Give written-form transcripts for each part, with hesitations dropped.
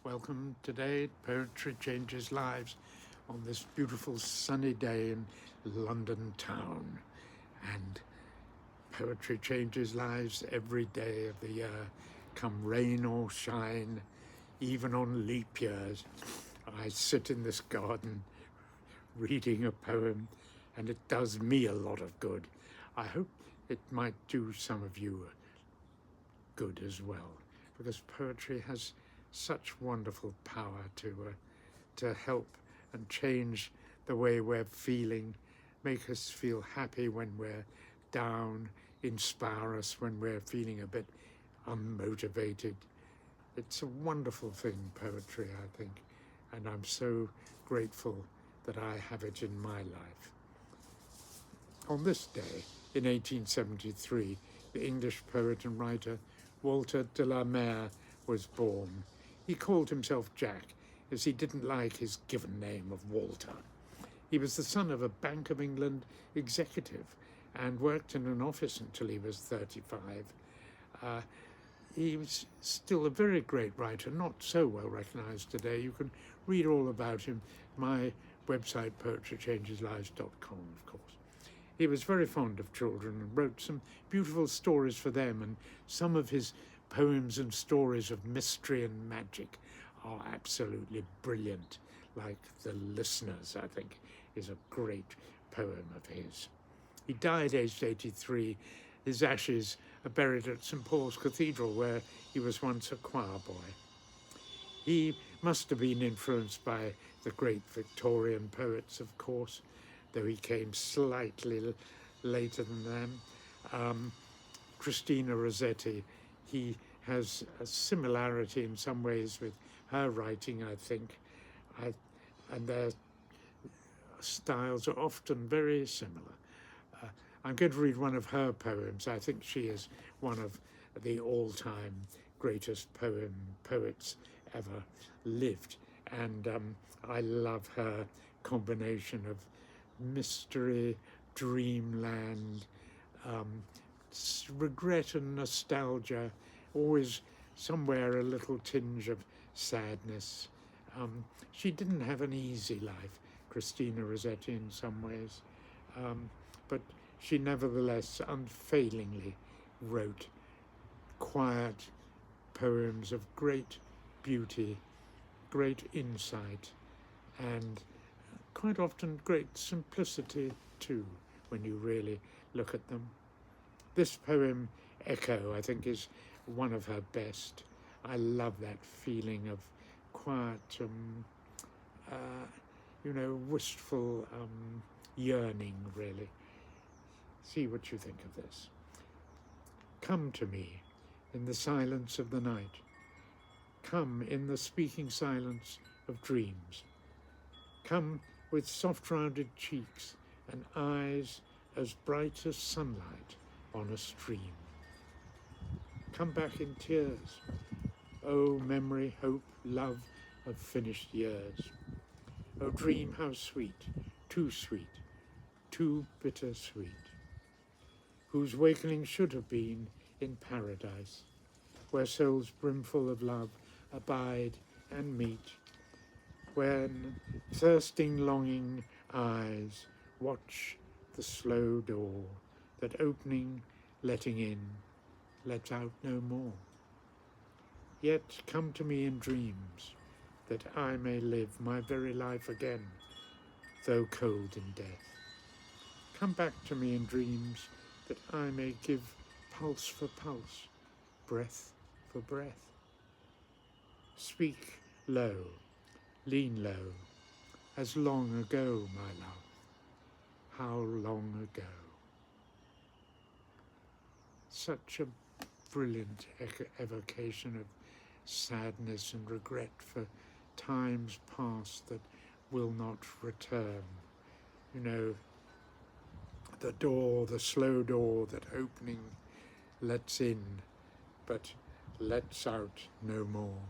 Welcome today. Poetry Changes Lives on this beautiful sunny day in London town. And poetry changes lives every day of the year, come rain or shine, even on leap years. I sit in this garden reading a poem, and it does me a lot of good. I hope it might do some of you good as well, because poetry has such wonderful power to help and change the way we're feeling, make us feel happy when we're down, inspire us when we're feeling a bit unmotivated. It's a wonderful thing, poetry, I think, and I'm so grateful that I have it in my life. On this day, in 1873, the English poet and writer Walter de la Mare was born. He called himself Jack, as he didn't like his given name of Walter. He was the son of a Bank of England executive and worked in an office until he was 35. He was still a very great writer, not so well recognised today. You can read all about him at my website, poetrychangeslives.com, of course. He was very fond of children and wrote some beautiful stories for them, and some of his poems and stories of mystery and magic are absolutely brilliant, like The Listeners, I think, is a great poem of his. He died aged 83. His ashes are buried at St. Paul's Cathedral, where he was once a choir boy. He must have been influenced by the great Victorian poets, of course, though he came slightly later than them. Christina Rossetti, he has a similarity in some ways with her writing, I think, and their styles are often very similar. I'm going to read one of her poems. I think she is one of the all-time greatest poets ever lived, and I love her combination of mystery, dreamland, regret and nostalgia, always somewhere a little tinge of sadness. She didn't have an easy life, Christina Rossetti, in some ways, but she nevertheless unfailingly wrote quiet poems of great beauty, great insight, and quite often great simplicity too, when you really look at them. This poem, Echo, I think is one of her best. I love that feeling of quiet, wistful yearning, really. See what you think of this. Come to me in the silence of the night. Come in the speaking silence of dreams. Come with soft rounded cheeks and eyes as bright as sunlight on a stream. Come back in tears, oh memory, hope, love of finished years. Oh dream, how sweet, too bitter sweet, whose wakening should have been in paradise, where souls brimful of love abide and meet, when thirsting, longing eyes watch the slow door that opening, letting in, lets out no more. Yet come to me in dreams, that I may live my very life again, though cold in death. Come back to me in dreams, that I may give pulse for pulse, breath for breath. Speak low, lean low, as long ago, my love, how long ago. Such a brilliant evocation of sadness and regret for times past that will not return. You know, the door, the slow door that opening lets in, but lets out no more.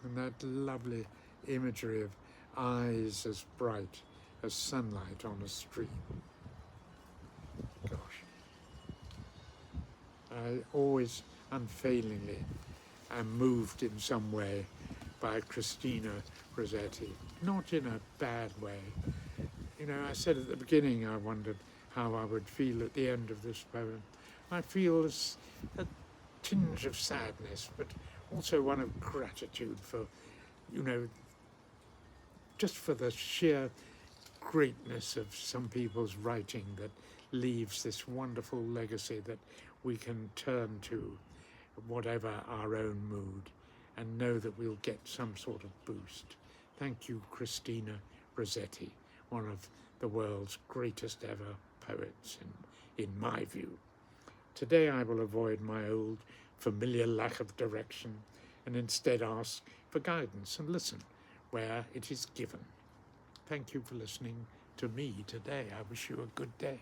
And that lovely imagery of eyes as bright as sunlight on a stream. Gosh. I always unfailingly am moved in some way by Christina Rossetti, not in a bad way. You know, I said at the beginning I wondered how I would feel at the end of this poem. I feel a tinge of sadness, but also one of gratitude for, you know, just for the sheer greatness of some people's writing that leaves this wonderful legacy that we can turn to, whatever our own mood, and know that we'll get some sort of boost. Thank you, Christina Rossetti, one of the world's greatest ever poets, in my view. Today I will avoid my old familiar lack of direction and instead ask for guidance and listen where it is given. Thank you for listening to me today. I wish you a good day.